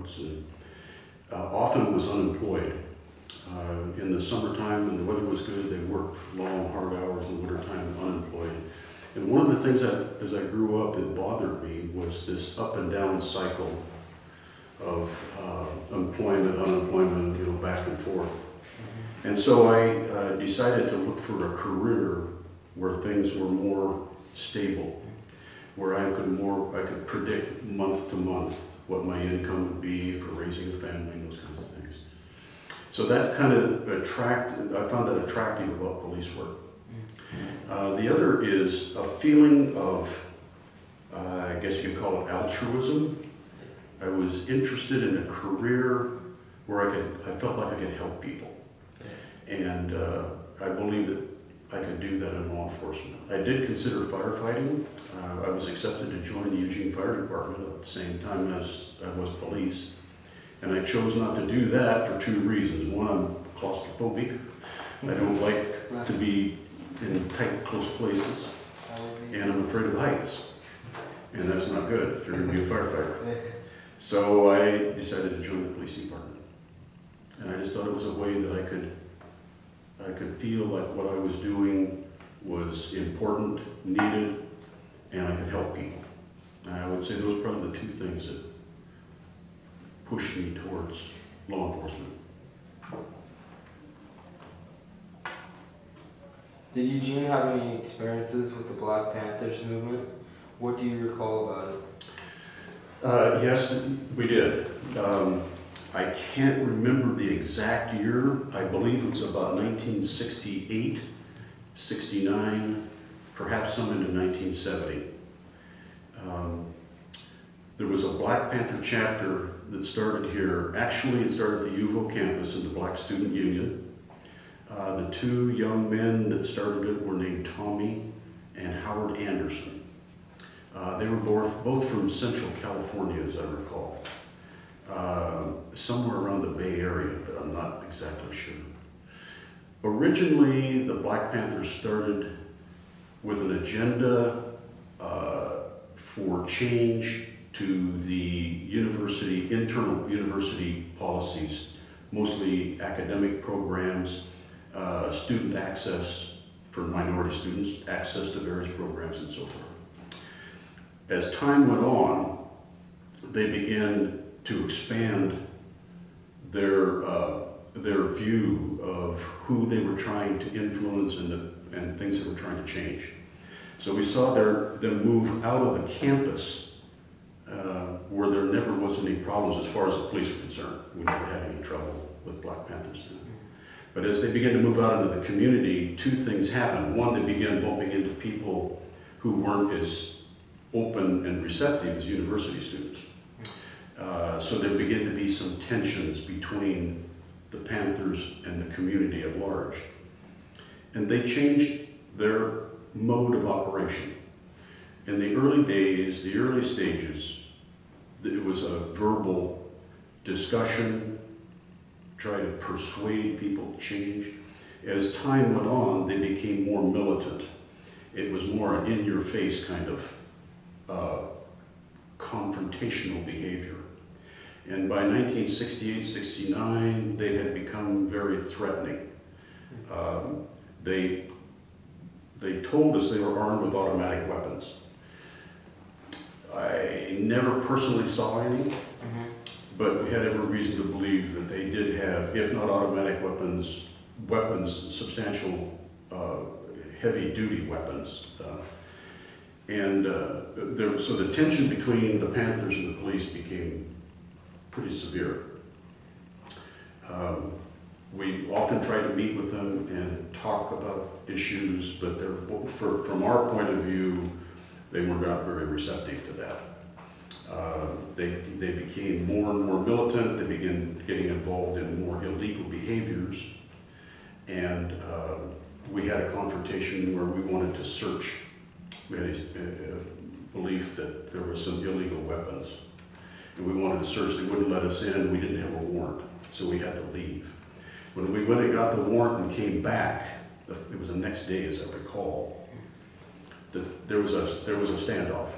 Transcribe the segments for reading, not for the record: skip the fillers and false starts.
guards, and often was unemployed. In the summertime, when the weather was good, they worked long, hard hours. In the wintertime, unemployed. And one of the things that, as I grew up, that bothered me was this up and down cycle of employment, unemployment, you know, back and forth. And so I decided to look for a career where things were more stable, where I could predict month to month what my income would be for raising a family and those kinds of things. So that kind of I found that attractive about police work. The other is a feeling of, I guess you could call it altruism. I was interested in a career where I felt like I could help people. And I believe that I could do that in law enforcement. I did consider firefighting. I was accepted to join the Eugene Fire Department at the same time as I was police. And I chose not to do that for two reasons. One, I'm claustrophobic. I don't like to be in tight, close places. And I'm afraid of heights. And that's not good if you're going to be a firefighter. So I decided to join the police department. And I just thought it was a way that I could feel like what I was doing was important, needed, and I could help people. And I would say those are probably the two things that pushed me towards law enforcement. Did Eugene have any experiences with the Black Panthers movement? What do you recall about it? Yes, we did. I can't remember the exact year. I believe it was about 1968, 69, perhaps some into 1970. There was a Black Panther chapter that started here. Actually, it started at the UVO campus in the Black Student Union. The two young men that started it were named Tommy and Howard Anderson. They were both from Central California, as I recall. Somewhere around the Bay Area, but I'm not exactly sure. Originally, the Black Panthers started with an agenda for change to the internal university policies, mostly academic programs, student access for minority students, access to various programs and so forth. As time went on, they began to expand their view of who they were trying to influence and things they were trying to change. So we saw them move out of the campus where there never was any problems as far as the police were concerned. We never had any trouble with Black Panthers then. But as they began to move out into the community, two things happened. One, they began bumping into people who weren't as open and receptive as university students. So there began to be some tensions between the Panthers and the community at large. And they changed their mode of operation. In the early days, the early stages, it was a verbal discussion, try to persuade people to change. As time went on, they became more militant. It was more an in-your-face kind of confrontational behavior. And by 1968, 69, they had become very threatening. They told us they were armed with automatic weapons. I never personally saw any, but we had every reason to believe that they did have, if not automatic weapons, substantial heavy-duty weapons. So the tension between the Panthers and the police became pretty severe. We often tried to meet with them and talk about issues, but from our point of view, they were not very receptive to that. They became more and more militant. They began getting involved in more illegal behaviors. And we had a confrontation where we wanted to search. We had a belief that there were some illegal weapons. And we wanted to search. They wouldn't let us in. We didn't have a warrant, so we had to leave. When we went and got the warrant and came back, it was the next day, as I recall, there was a standoff.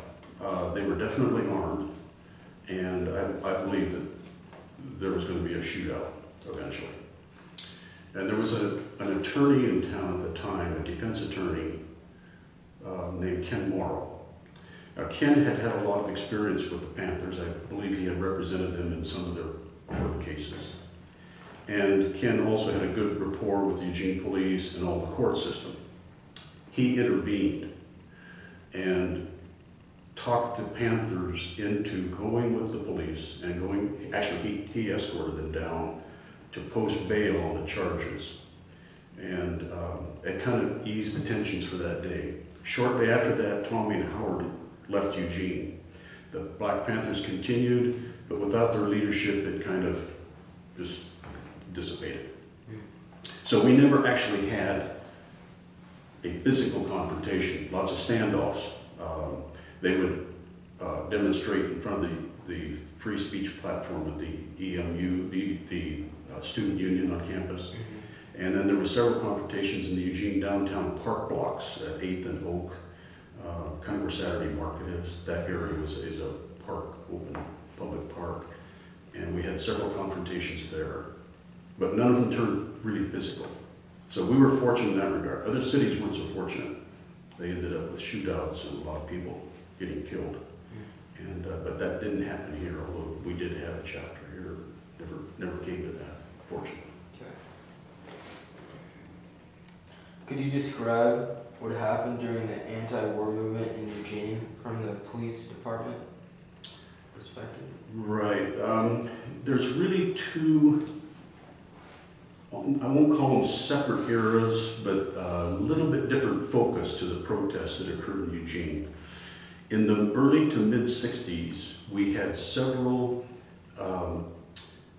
They were definitely armed, and I believe that there was going to be a shootout eventually. And there was an attorney in town at the time, a defense attorney named Ken Morrow. Now, Ken had had a lot of experience with the Panthers. I believe he had represented them in some of their court cases. And Ken also had a good rapport with the Eugene police and all the court system. He intervened and talked the Panthers into going with the police and going, actually he escorted them down to post bail on the charges. And it kind of eased the tensions for that day. Shortly after that, Tommy and Howard left Eugene. The Black Panthers continued, but without their leadership, it kind of just dissipated. So we never actually had a physical confrontation, lots of standoffs. They would demonstrate in front of the free speech platform at the EMU, the student union on campus. And then there were several confrontations in the Eugene downtown park blocks at 8th and Oak, kind of where Saturday Market is. That area is a park, open public park. And we had several confrontations there, but none of them turned really physical. So we were fortunate in that regard. Other cities weren't so fortunate. They ended up with shootouts and a lot of people getting killed. And but that didn't happen here, although we did have a chapter here. Never came to that, fortunately. Okay. Could you describe what happened during the anti-war movement in Eugene from the police department perspective? Right. There's really two, I won't call them separate eras, but a little bit different focus to the protests that occurred in Eugene. In the early to mid-60s, we had several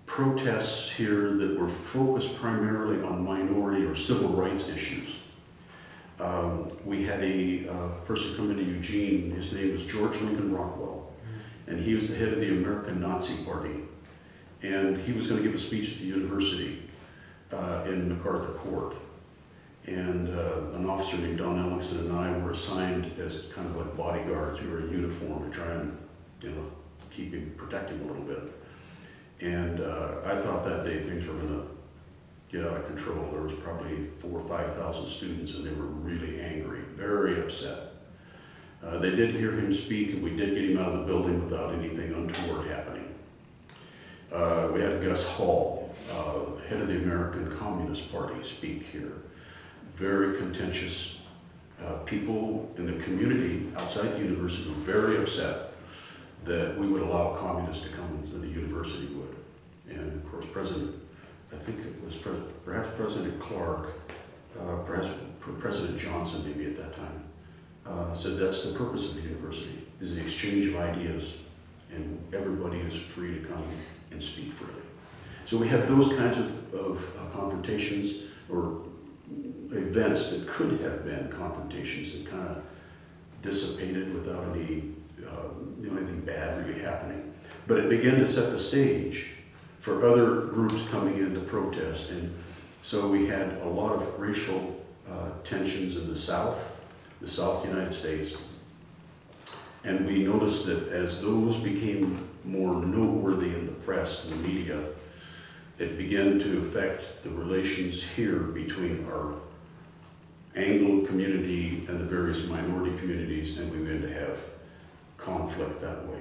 protests here that were focused primarily on minority or civil rights issues. We had a person come into Eugene, his name was George Lincoln Rockwell, and he was the head of the American Nazi Party. And he was going to give a speech at the university in MacArthur Court. And an officer named Don Ellingson and I were assigned as kind of like bodyguards. We were in uniform to try and, keep him, protect him a little bit. And I thought that day things were going to get out of control. There was probably 4,000 or 5,000 students, and they were really angry, very upset. They did hear him speak, and we did get him out of the building without anything untoward happening. We had Gus Hall, head of the American Communist Party, speak here. Very contentious people in the community outside the university were very upset that we would allow communists to come into the university would. And of course, I think it was perhaps President Clark, perhaps President Johnson maybe at that time, said that's the purpose of the university, is the exchange of ideas, and everybody is free to come and speak freely. So we had those kinds of confrontations or events that could have been confrontations that kind of dissipated without anything bad really happening. But it began to set the stage for other groups coming in to protest. And so we had a lot of racial tensions in the South United States. And we noticed that as those became more noteworthy in the press and the media, it began to affect the relations here between our Anglo community and the various minority communities, and we began to have conflict that way.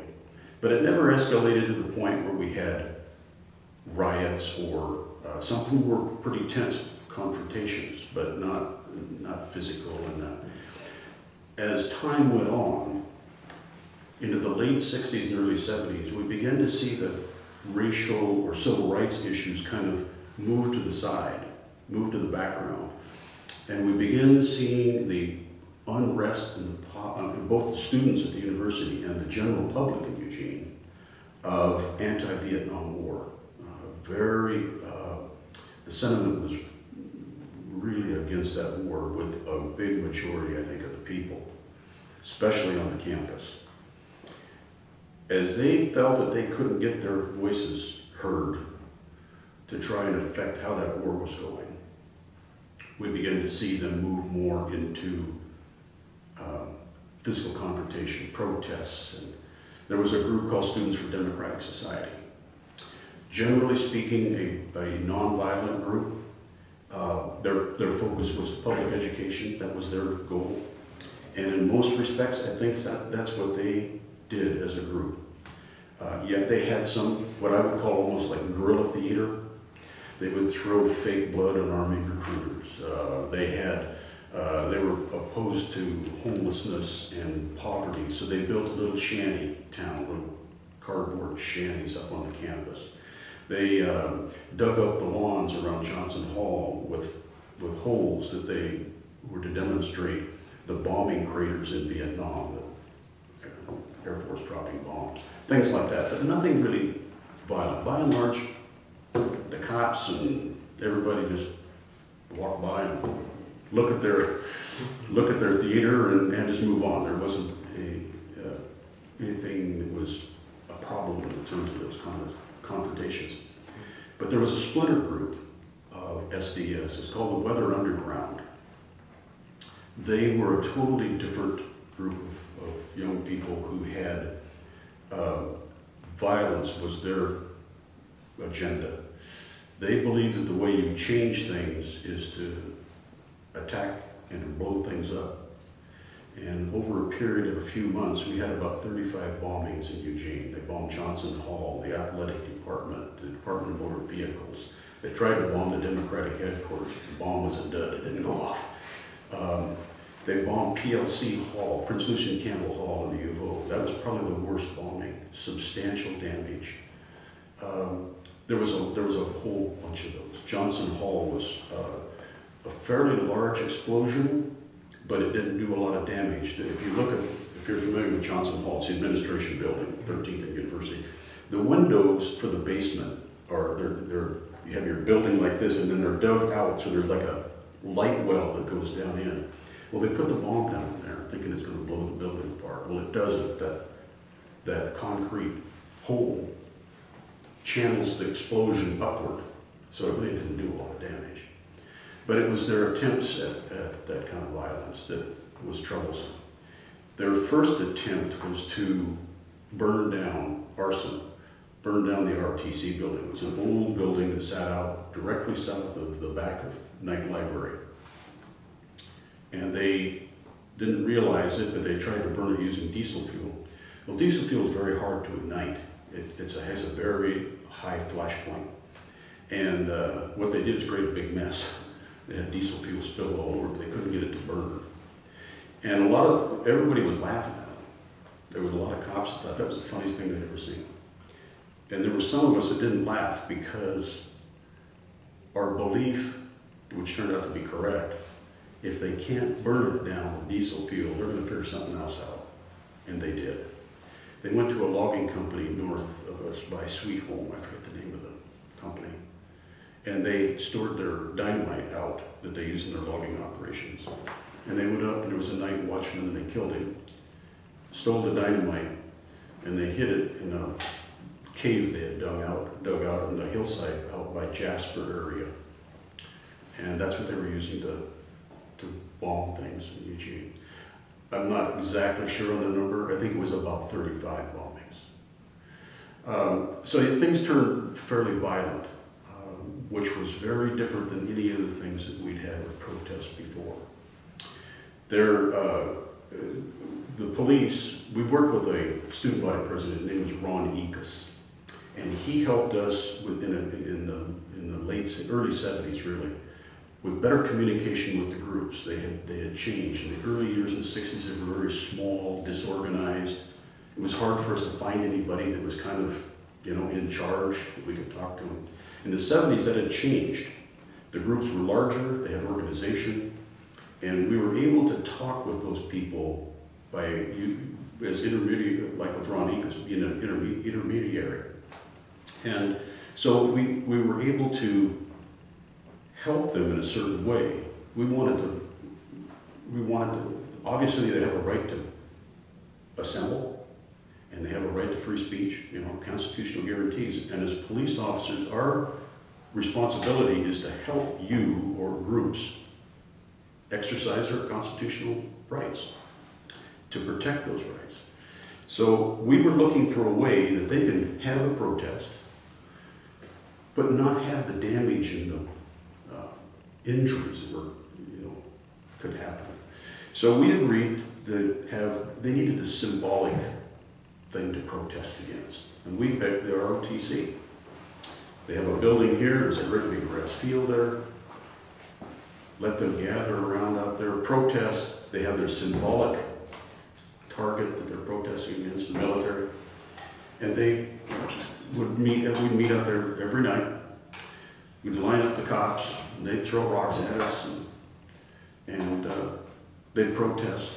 But it never escalated to the point where we had riots or some were pretty tense confrontations, but not physical. And as time went on, into the late 60s and early 70s, we began to see the racial or civil rights issues kind of move to the side, move to the background. And we began seeing the unrest in both the students at the university and the general public in Eugene of anti-Vietnam War. The sentiment was really against that war with a big majority, I think, of the people, especially on the campus. As they felt that they couldn't get their voices heard to try and affect how that war was going, we began to see them move more into physical confrontation, protests. And there was a group called Students for Democratic Society. Generally speaking, a non-violent group. Their focus was public education. That was their goal. And in most respects, I think that's what they did as a group. Yet they had some, what I would call almost like guerrilla theater. They would throw fake blood on Army recruiters. They were opposed to homelessness and poverty, so they built a little shanty town, little cardboard shanties up on the campus. They dug up the lawns around Johnson Hall with holes that they were to demonstrate the bombing craters in Vietnam, the Air Force dropping bombs, things like that, but nothing really violent. By and large, the cops and everybody just walk by and look at their theater and just move on. There wasn't anything that was a problem in terms of those kind of confrontations. But there was a splinter group of SDS. It's called the Weather Underground. They were a totally different group of young people who had violence was their agenda. They believed that the way you change things is to attack and to blow things up. And over a period of a few months, we had about 35 bombings in Eugene. They bombed Johnson Hall, the athletic department, the Department of Motor Vehicles. They tried to bomb the Democratic headquarters. The bomb was a dud, it didn't go off. They bombed PLC Hall, Prince Lucian Campbell Hall in the U of O. That was probably the worst bombing, substantial damage. There was a whole bunch of those. Johnson Hall was a fairly large explosion, but it didn't do a lot of damage. If you're familiar with Johnson Hall, it's the administration building, 13th and University. The windows for the basement you have your building like this, and then they're dug out, so there's like a light well that goes down in. Well, they put the bomb down in there, thinking it's going to blow the building apart. Well, it doesn't. That concrete hole channels the explosion upward, so it really didn't do a lot of damage. But it was their attempts at that kind of violence that was troublesome. Their first attempt was to burn down the RTC building. It was an old building that sat out directly south of the back of Knight Library. And they didn't realize it, but they tried to burn it using diesel fuel. Well, diesel fuel is very hard to ignite. It has a very high flash point. And what they did is create a big mess. They had diesel fuel spilled all over, but they couldn't get it to burn. And everybody was laughing at them. There was a lot of cops that thought that was the funniest thing they'd ever seen. And there were some of us that didn't laugh because our belief, which turned out to be correct, if they can't burn it down with diesel fuel, they're going to figure something else out. And they did. They went to a logging company north of us by Sweet Home, I forget the name of the company, and they stored their dynamite out that they used in their logging operations. And they went up, and there was a night watchman, and they killed him, stole the dynamite, and they hid it in a cave they had dug out on the hillside out by Jasper area. And that's what they were using to bomb things in Eugene. I'm not exactly sure on the number. I think it was about 35 bombings. So things turned fairly violent, which was very different than any of the things that we'd had with protests before. The police, we worked with a student body president, his name was Ron Ekus, and he helped us in the early 70s, really, with better communication with the groups. They had changed. In the early years in the 60s, they were very small, disorganized. It was hard for us to find anybody that was kind of, in charge, that we could talk to them. In the 70s, that had changed. The groups were larger, they had organization, and we were able to talk with those people as intermediate, like with Ron Ekus, being an intermediary. And so we were able to help them in a certain way. We wanted to, obviously they have a right to assemble, and they have a right to free speech, constitutional guarantees. And as police officers, our responsibility is to help you or groups exercise their constitutional rights, to protect those rights. So we were looking for a way that they can have a protest, but not have the damage and the injuries that were, could happen. So we agreed that they needed a symbolic thing to protest against. And we begged the ROTC. They have a building here, there's a great big grass field there. Let them gather around out there, protest. They have their symbolic target that they're protesting against, the military. And they we'd meet out there every night. We'd line up the cops, and they'd throw rocks at us, and they'd protest.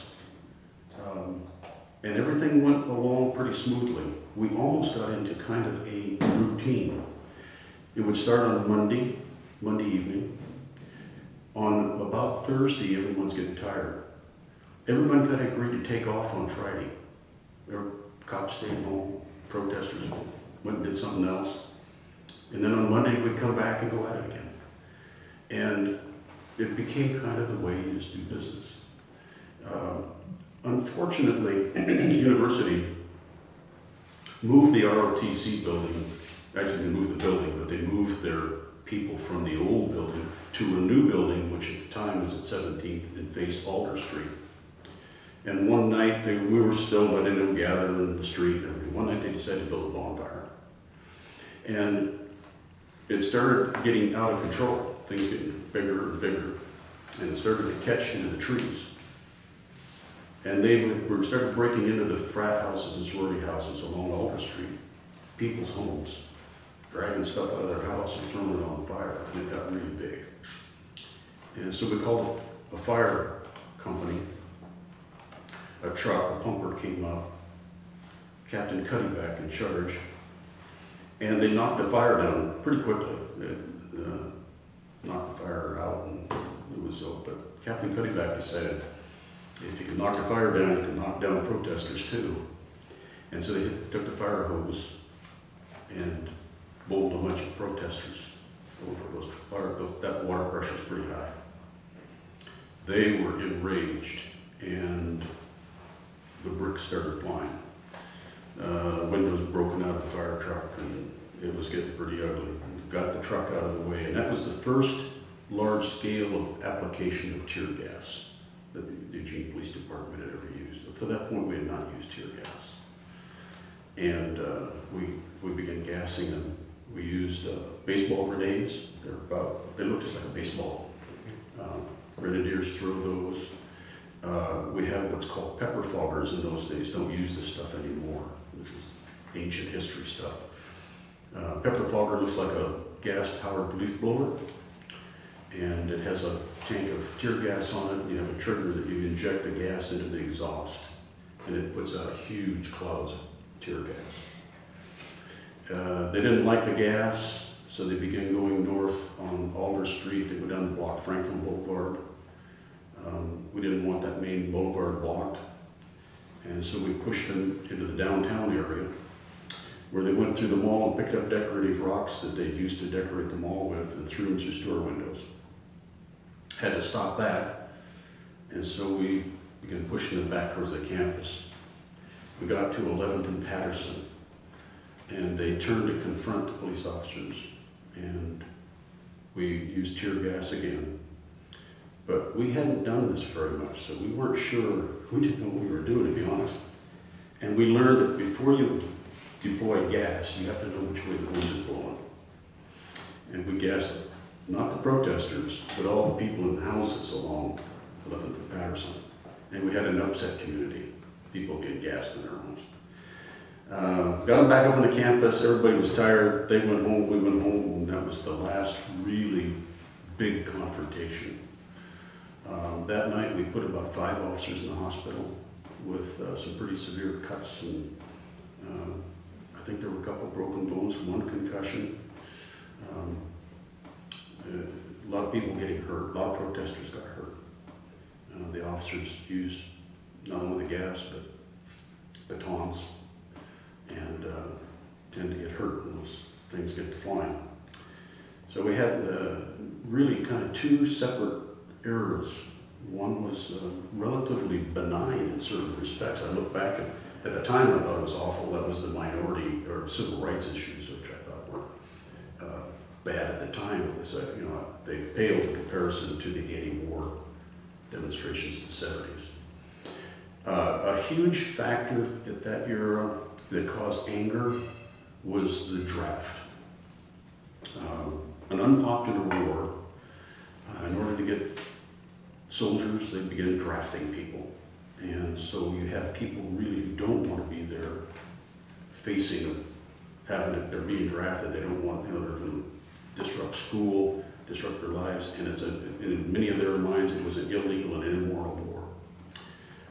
And everything went along pretty smoothly. We almost got into kind of a routine. It would start on Monday evening. On about Thursday, everyone's getting tired. Everyone kind of agreed to take off on Friday. Cops stayed home, protesters went and did something else. And then on Monday, we'd come back and go at it again. And it became kind of the way you just do business. Unfortunately, the university moved the ROTC building. Actually, they moved the building, but they moved their people from the old building to a new building, which at the time was at 17th and faced Alder Street. And one night, we were still letting them gather in the street. And one night, they decided to build a bonfire. And it started getting out of control, things getting bigger and bigger. And it started to catch into the trees. And they started breaking into the frat houses and sorority houses along Alder Street, people's homes, dragging stuff out of their house and throwing it on fire, and it got really big. And so we called a fire company. A truck, a pumper came up, Captain Cuddyback in charge, and they knocked the fire down pretty quickly. They knocked the fire out, and it was over. But Captain Cuddyback decided, if you can knock the fire down, you can knock down protesters too. And so they took the fire hose and bowled a bunch of protesters over those fire. That water pressure is pretty high. They were enraged, and the bricks started flying. Windows broken out of the fire truck, and it was getting pretty ugly. We got the truck out of the way, and that was the first large scale of application of tear gas that the Eugene Police Department had ever used. Up to that point, we had not used tear gas. And we began gassing them. We used baseball grenades. They look just like a baseball. Grenadiers throw those. We have what's called pepper foggers in those days. Don't use this stuff anymore. This is ancient history stuff. Pepper fogger looks like a gas-powered leaf blower, and it has a tank of tear gas on it. You have a trigger that you inject the gas into the exhaust, and it puts out huge clouds of tear gas. They didn't like the gas, so they began going north on Alder Street. They go down the block Franklin Boulevard. We didn't want that main boulevard blocked, and so we pushed them into the downtown area, where they went through the mall and picked up decorative rocks that they'd used to decorate the mall with and threw them through store windows. Had to stop that, and so we began pushing them back towards the campus. We got to 11th and Patterson, and they turned to confront the police officers, and we used tear gas again. But we hadn't done this very much, so we weren't sure. We didn't know what we were doing, to be honest. And we learned that before you deploy gas, you have to know which way the wind is blowing. And we gassed not the protesters, but all the people in the houses along 11th and Patterson. And we had an upset community, people getting gassed in their homes. Got them back up on the campus, everybody was tired, they went home, we went home, and that was the last really big confrontation. That night we put about 5 officers in the hospital with some pretty severe cuts, and I think there were a couple of broken bones, 1 concussion. A lot of people getting hurt, a lot of protesters got hurt. The officers used not only the gas, but batons, and tend to get hurt when those things get to flying. So we had really kind of 2 separate eras. One was relatively benign in certain respects. I look back at the time, I thought it was awful. That was the minority or civil rights issues, which I thought were bad at the time, but they said, you know, they paled in comparison to the anti-war demonstrations in the 70s. A huge factor at that era that caused anger was the draft. An unpopular war, in order to get soldiers, they began drafting people. And so you have people really who don't want to be there facing having it, they're being drafted, they don't want, you know, they're going to disrupt school, disrupt their lives, and it's in many of their minds it was an illegal and immoral war.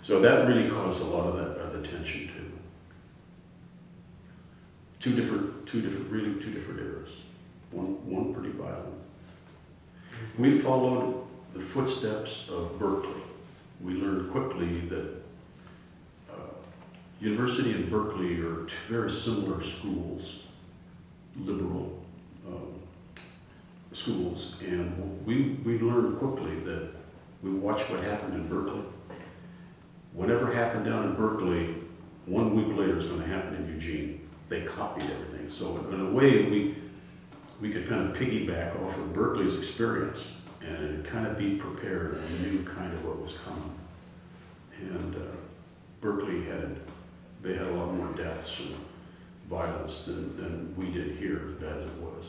So that really caused a lot of that the tension too. Two different eras. One pretty violent. We followed the footsteps of Berkeley. We learned quickly that University and Berkeley are two very similar schools, liberal schools, and we learned quickly that we watched what happened in Berkeley. Whatever happened down in Berkeley, 1 week later is going to happen in Eugene. They copied everything. So in a way, we could kind of piggyback off of Berkeley's experience and kind of be prepared. We knew kind of what was coming. And Berkeley had a lot more deaths and violence than we did here, as bad as it was.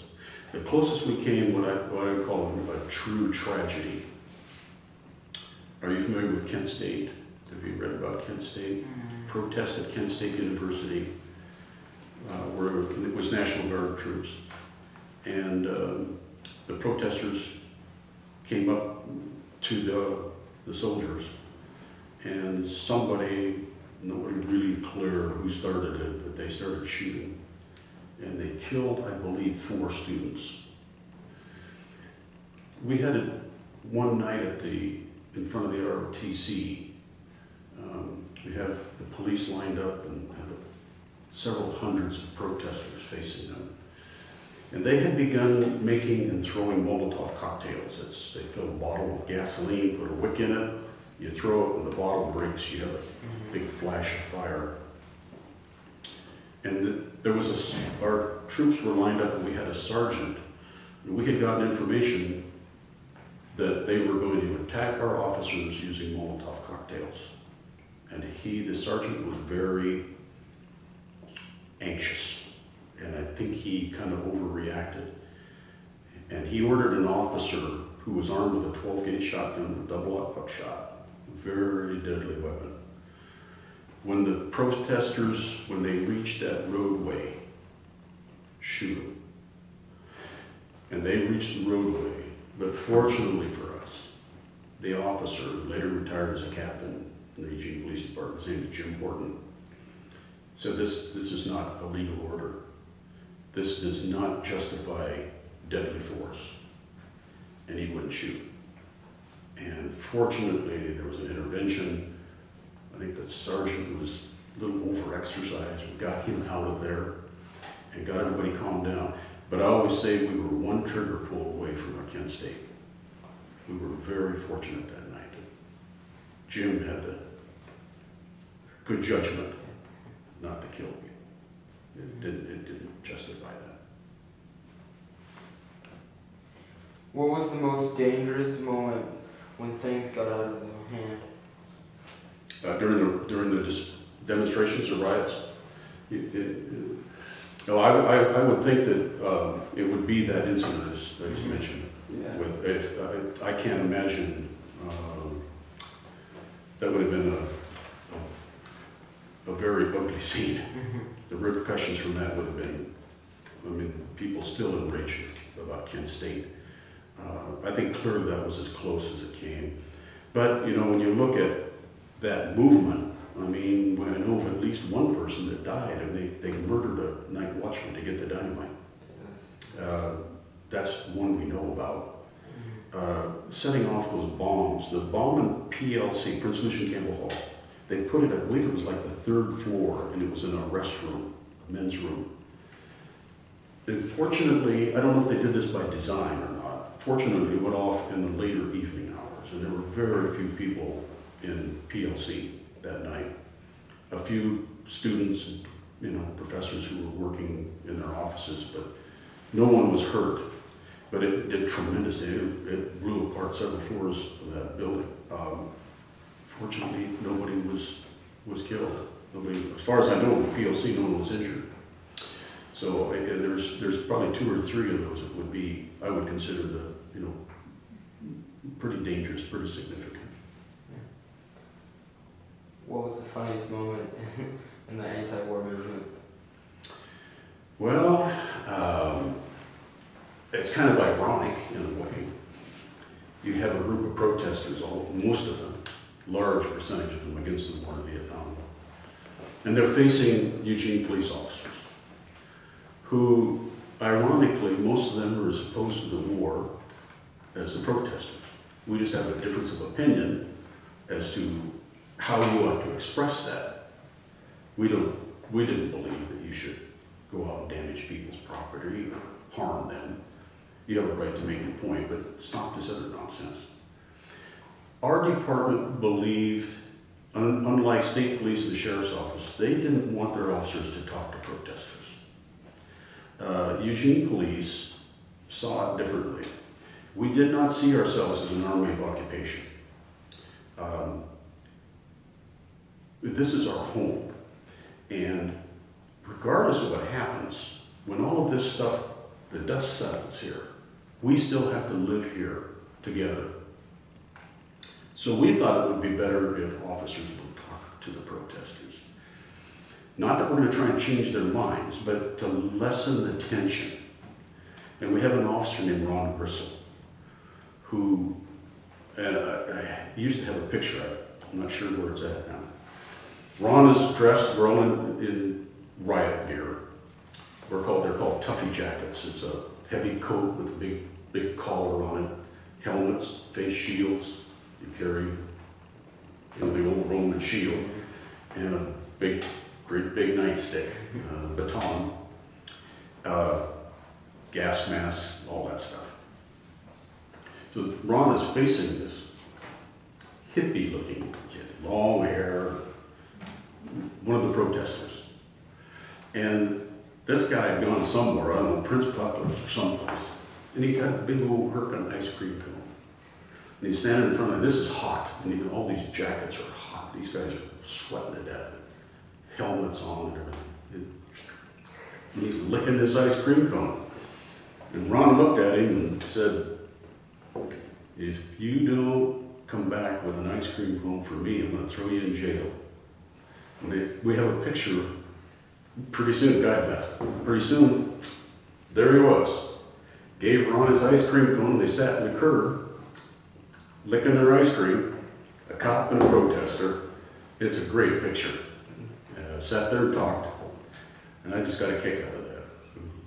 The closest we came, what I would call a true tragedy. Are you familiar with Kent State? Have you read about Kent State? Protest at Kent State University, where it was National Guard troops. And the protesters came up to the soldiers, and nobody really clear who started it, but they started shooting. And they killed, I believe, 4 students. We had it one night in front of the ROTC. We have the police lined up and have several hundreds of protesters facing them. And they had begun making and throwing Molotov cocktails. They fill a bottle with gasoline, put a wick in it, you throw it, when the bottle breaks, you have a big flash of fire. And our troops were lined up, and we had a sergeant. And we had gotten information that they were going to attack our officers using Molotov cocktails. And the sergeant was very anxious. And I think he kind of overreacted. And he ordered an officer who was armed with a 12-gauge shotgun, a double-up buckshot, a very deadly weapon. When the protesters, when they reached that roadway, shoot them. And they reached the roadway, but fortunately for us, the officer, later retired as a captain in the Eugene Police Department, his name is Jim Horton, said this is not a legal order. This does not justify deadly force. And he wouldn't shoot. And fortunately, there was an intervention. I think the sergeant was a little over-exercised. We got him out of there and got everybody calmed down. But I always say we were one trigger pull away from our Kent State. We were very fortunate that night. Jim had the good judgment not to kill me. It didn't justify that. What was the most dangerous moment when things got out of hand? During the demonstrations or riots? I would think that it would be that incident that was mentioned. Yeah. I can't imagine that would have been a very ugly scene. The repercussions from that would have been, I mean, people still enraged about Kent State. I think clearly that was as close as it came. But, you know, when you look at that movement, I mean, when I know of at least one person that died, and they murdered a night watchman to get the dynamite. That's one we know about. Setting off those bombs, the bomb in PLC, Prince Lucian Campbell Hall, they put it, I believe it was like the 3rd floor, and it was in a restroom, a men's room. And fortunately, I don't know if they did this by design or not, fortunately it went off in the later evening hours, and there were very few people in PLC that night. A few students, you know, professors who were working in their offices, but no one was hurt. but it did tremendous damage. It blew apart several floors of that building. Fortunately, nobody was killed. Nobody, as far as I know, in the PLC, no one was injured. So there's probably 2 or 3 of those that would be, I would consider the, you know, pretty dangerous, pretty significant. What was the funniest moment in the anti-war movement? Well, it's kind of ironic in a way. You have a group of protesters, most of them, large percentage of them, against the war in Vietnam. And they're facing Eugene police officers, who, ironically, most of them are as opposed to the war as the protesters. We just have a difference of opinion as to how you ought to express that. We didn't believe that you should go out and damage people's property or harm them. You have a right to make your point, but stop this other nonsense. Our department believed, unlike state police and the sheriff's office, they didn't want their officers to talk to protesters. Eugene police saw it differently. We did not see ourselves as an army of occupation. This is our home. And regardless of what happens, when all of this stuff, the dust settles here, we still have to live here together. So we thought it would be better if officers would talk to the protesters. Not that we're going to try and change their minds, but to lessen the tension. And we have an officer named Ron Grissom, who I used to have a picture of it. I'm not sure where it's at now. Ron is dressed, we're all in riot gear. They're called Tuffy jackets. It's a heavy coat with a big collar on it, helmets, face shields. You carry, you know, the old Roman shield, and a great big nightstick, baton, gas mask, all that stuff. So Ron is facing this hippie-looking kid, long hair, one of the protesters. And this guy had gone somewhere, I don't know, Prince Butler's or someplace, and he got a big old Herkin ice cream cone. And he's standing in front of him. This is hot, and all these jackets are hot. These guys are sweating to death. Helmets on and everything. And he's licking this ice cream cone. And Ron looked at him and said, "If you don't come back with an ice cream cone for me, I'm going to throw you in jail." And we have a picture. Pretty soon, the guy left. Pretty soon, there he was. Gave Ron his ice cream cone. They sat in the curb, licking their ice cream. A cop and a protester. It's a great picture. Sat there and talked, and I just got a kick out of that.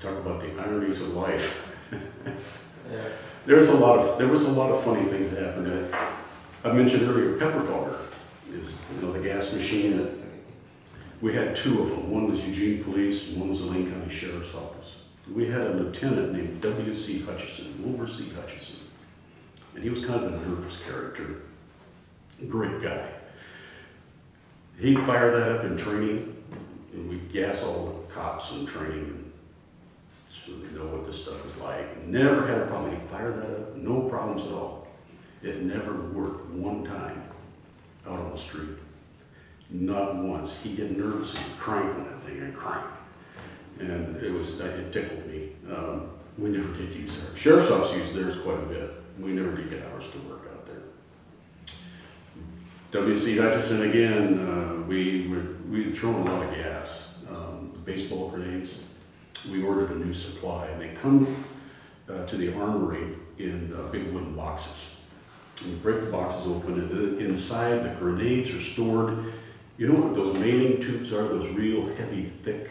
Talk about the ironies of life. Yeah. There was a lot of funny things that happened. I mentioned earlier, pepper fogger is, you know, the gas machine. We had 2 of them. One was Eugene Police, and one was the Lane County Sheriff's Office. We had a lieutenant named W.C. Hutchison, Wilbur C. Hutchison, and he was kind of a nervous character. Great guy. He'd fire that up in training, and we'd gas all the cops in training so they know what this stuff is like. Never had a problem. He'd fire that up, no problems at all. It never worked one time out on the street. Not once. He'd get nervous and he'd crank on that thing and crank. And it tickled me. We never did use ours. Sheriff's Office used theirs quite a bit. We never did get ours to work out there. W.C. Hutchison again, we'd thrown a lot of gas, baseball grenades. We ordered a new supply, and they come to the armory in big wooden boxes. And you break the boxes open, and then inside the grenades are stored. You know what those mailing tubes are? Those real heavy, thick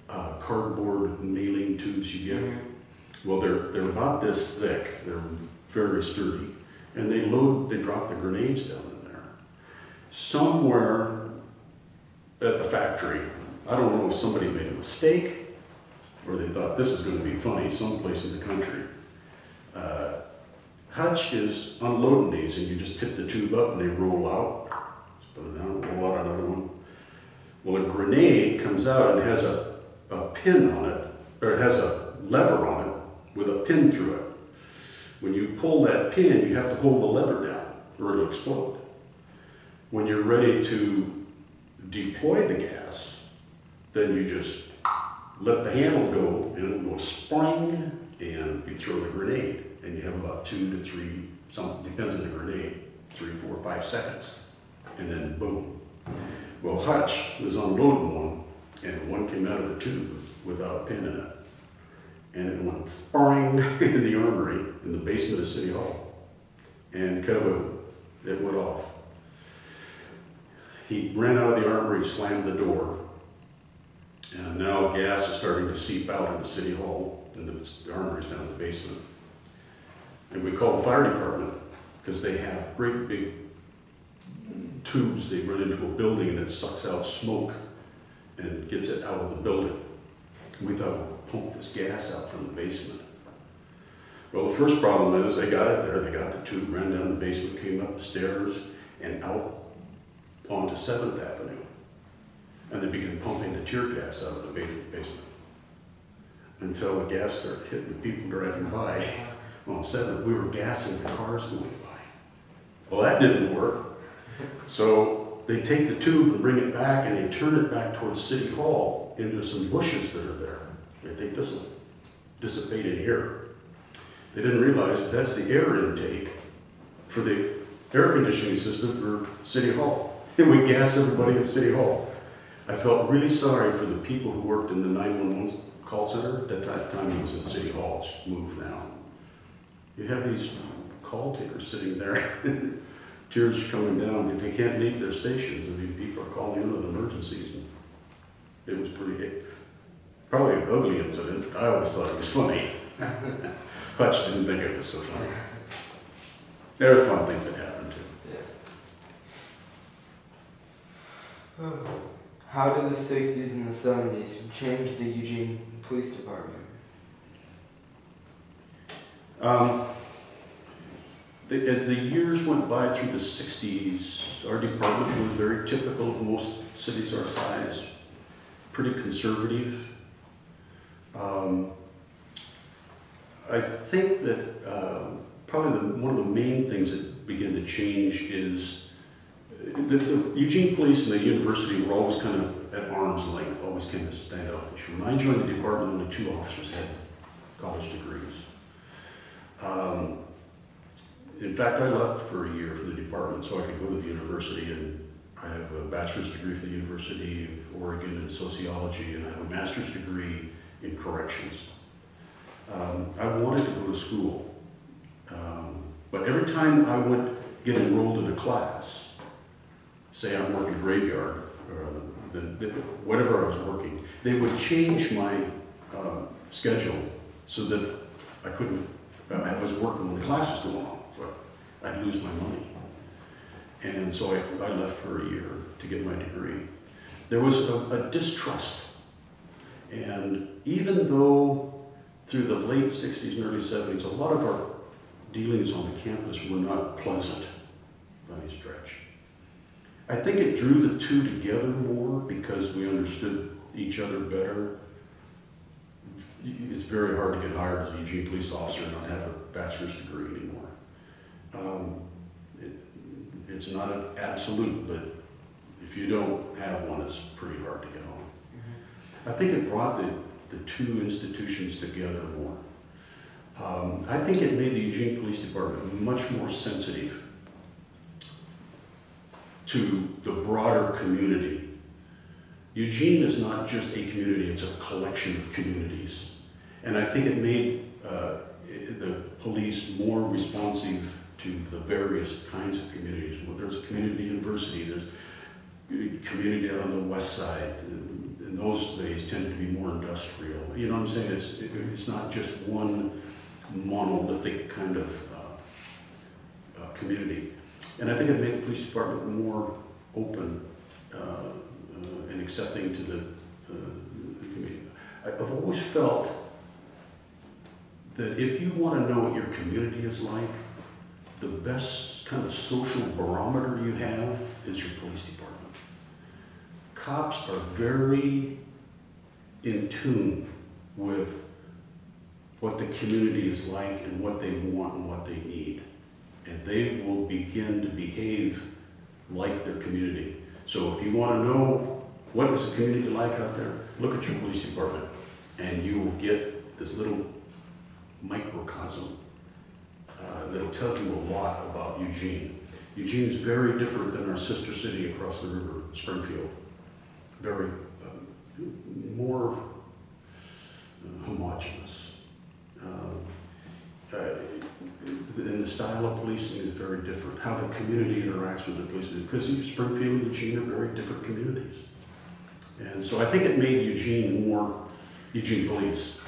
cardboard mailing tubes you get? Mm-hmm. Well, they're about this thick. They're very sturdy, and they drop the grenades down in there. Somewhere at the factory, I don't know if somebody made a mistake or they thought this is going to be funny someplace in the country. Hutch is unloading these, and you just tip the tube up and they roll out. Just put it down, roll out another one. Well, a grenade comes out and has a pin on it, or it has a lever on it with a pin through it. When you pull that pin, you have to hold the lever down or it'll explode. When you're ready to deploy the gas, then you just let the handle go and it'll go spring, and you throw the grenade, and you have about 2 to 3, some depends on the grenade, 3, 4, 5 seconds, and then boom. Well, Hutch was unloading one, and one came out of the tube without a pin in it, and it went spring in the armory in the basement of City Hall, and kaboom, it went off. He ran out of the armory, slammed the door, and now gas is starting to seep out into City Hall, and the armory's down in the basement. And we called the fire department, because they have great big tubes they run into a building and it sucks out smoke and gets it out of the building. And we thought, we'll pump this gas out from the basement. Well, the first problem is they got it there, they got the tube, ran down the basement, came up the stairs and out onto 7th Avenue. And they began pumping the tear gas out of the basement until the gas started hitting the people driving by on 7th. We were gassing the cars going by. Well, that didn't work. So they take the tube and bring it back, and they turn it back towards City Hall into some bushes that are there. They think this will dissipate in here. They didn't realize that that's the air intake for the air conditioning system for City Hall. And we gassed everybody in City Hall. I felt really sorry for the people who worked in the 911 call center. At that time it was in City Hall, it's moved now. You have these call takers sitting there, tears are coming down, they can't leave their stations. I mean, people are calling in with emergencies. And it was probably an ugly incident. I always thought it was funny. Hutch didn't think it was so funny. There are fun things that happen too. Yeah. How did the 60s and the 70s change the Eugene Police Department? As the years went by through the 60s, our department was very typical of most cities our size, pretty conservative. I think that probably one of the main things that began to change is the Eugene Police and the university were always kind of at arm's length, always kind of standoffish. When I joined the department, only 2 officers had college degrees. In fact, I left for a year from the department so I could go to the university, and I have a bachelor's degree from the University of Oregon in sociology, and I have a master's degree in corrections. I wanted to go to school, but every time I would get enrolled in a class, say I'm working graveyard, or whatever I was working, they would change my schedule so that I couldn't, I was working when the class was going on, so I'd lose my money. And so I left for a year to get my degree. There was a distrust. And even though through the late 60s and early 70s, a lot of our dealings on the campus were not pleasant by any stretch. I think it drew the two together more because we understood each other better. It's very hard to get hired as a Eugene police officer and not have a bachelor's degree anymore. It's not an absolute, but if you don't have one, it's pretty hard to get on. Mm-hmm. I think it brought the two institutions together more. I think it made the Eugene Police Department much more sensitive to the broader community. Eugene is not just a community, it's a collection of communities. And I think it made the police more responsive to the various kinds of communities. Well, there's a community at the university, there's a community out on the west side. In those days tended to be more industrial. You know what I'm saying? It's not just one monolithic kind of community. And I think it made the police department more open and accepting to the community. I've always felt that if you want to know what your community is like, the best kind of social barometer you have is your police department. Cops are very in tune with what the community is like and what they want and what they need. And they will begin to behave like their community. So if you want to know what is the community like out there, look at your police department and you will get this little microcosm that'll tell you a lot about Eugene. Eugene is very different than our sister city across the river, Springfield. Very more homogeneous. And the style of policing is very different. How the community interacts with the police, because Springfield and Eugene are very different communities. And so I think it made Eugene police,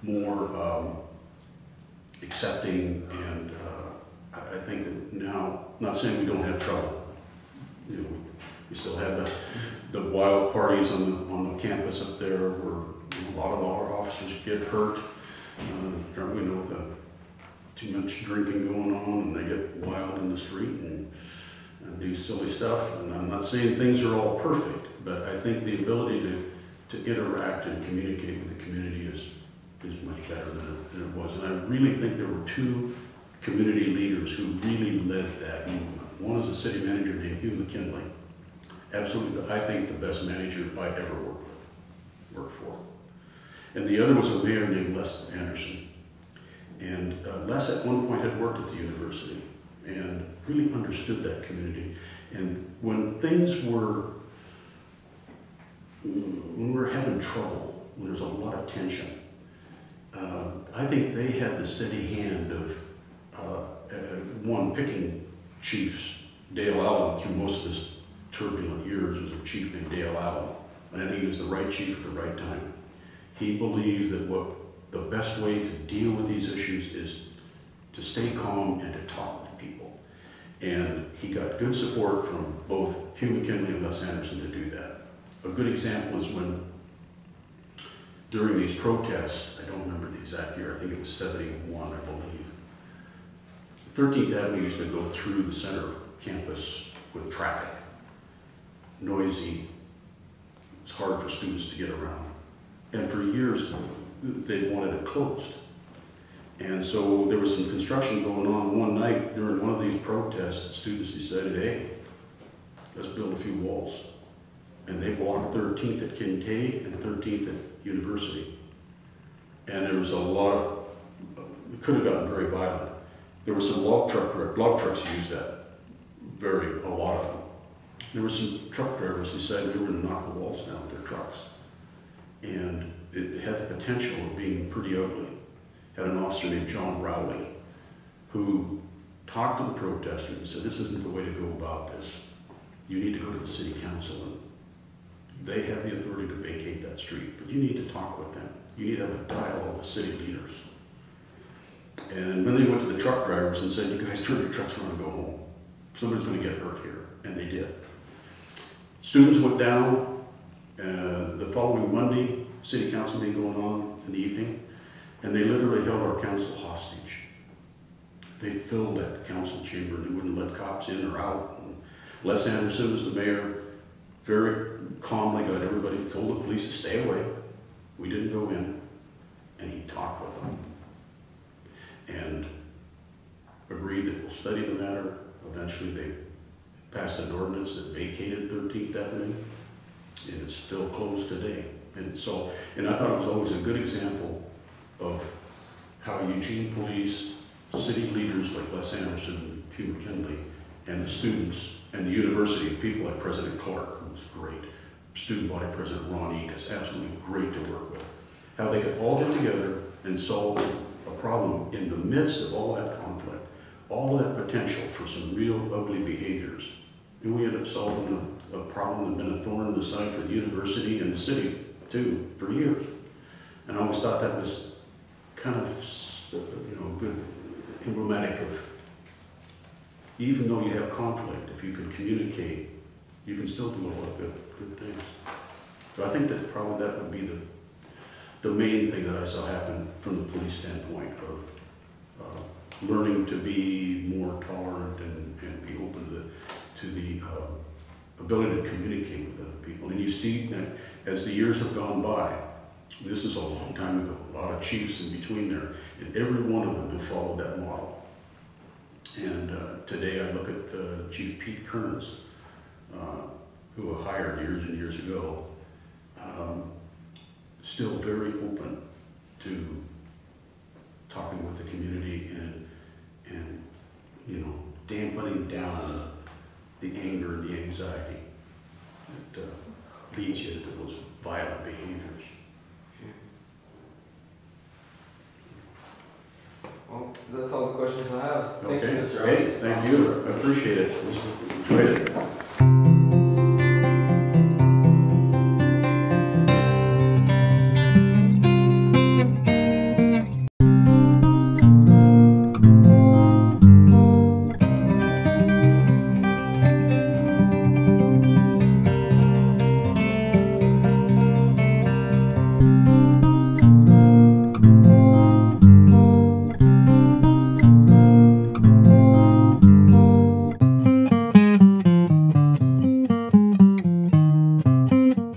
more accepting, and I think that now, not saying we don't have trouble, you know, we still have the wild parties on the campus up there where a lot of our officers get hurt, you know, with too much drinking going on, and they get wild in the street and do silly stuff. And I'm not saying things are all perfect, but I think the ability to interact and communicate with the community is much better than it was. And I really think there were two community leaders who really led that movement. One is a city manager named Hugh McKinley. Absolutely, I think the best manager I ever worked for. And the other was a mayor named Les Anderson. And Les at one point had worked at the university and really understood that community. And when we were having trouble, when there was a lot of tension, I think they had the steady hand of one picking chiefs. Dale Allen, through most of his turbulent years, was a chief named Dale Allen. And I think he was the right chief at the right time. He believed that the best way to deal with these issues is to stay calm and to talk with people. And he got good support from both Hugh McKinley and Les Anderson to do that. A good example is when, during these protests, I don't remember the exact year, I think it was 71, I believe, 13th Avenue used to go through the center of campus with traffic. Noisy, it's hard for students to get around. And for years, they wanted it closed. And so there was some construction going on one night during one of these protests. Students decided, hey, let's build a few walls. And they blocked 13th at Kincaid and 13th at University. And there was a lot of, it could have gotten very violent. There were some log trucks used that, a lot of them. There were some truck drivers who decided they were going to knock the walls down with their trucks. And it had the potential of being pretty ugly. Had an officer named John Rowley who talked to the protesters and said, this isn't the way to go about this. You need to go to the city council, and they have the authority to vacate that street, but you need to talk with them. You need to have a dialogue with city leaders. And then they went to the truck drivers and said, you guys turn your trucks around and go home. Somebody's going to get hurt here. And they did. Students went down. The following Monday, city council meeting going on in the evening, and they literally held our council hostage. They filled that council chamber and they wouldn't let cops in or out. And Les Anderson was the mayor, very calmly got everybody, told the police to stay away. We didn't go in, and he talked with them and agreed that we'll study the matter. Eventually they passed an ordinance that vacated 13th Avenue, and it's still closed today. And I thought it was always a good example of how Eugene police, city leaders like Les Anderson, Hugh McKinley, and the students, and the university, people like President Clark, who was great, student body president Ron Egas, absolutely great to work with, how they could all get together and solve a problem in the midst of all that conflict, all that potential for some real ugly behaviors. And we ended up solving a problem that had been a thorn in the side for the university and the city, too, for years. And I always thought that was kind of, good, emblematic of, even though you have conflict, if you can communicate, you can still do a lot of good things. So I think that probably that would be the main thing that I saw happen from the police standpoint of learning to be more tolerant and be open to the ability to communicate with other people. And you see that as the years have gone by, This is a long time ago, a lot of chiefs in between there, and every one of them have followed that model. And today I look at Chief Pete Kearns, who I hired years and years ago, still very open to talking with the community and you know, dampening down the anger and the anxiety that leads you to those violent behaviors. Well, that's all the questions I have. Thank you, Okay, Mr. great, Ellis. thank you, I appreciate it, enjoyed it.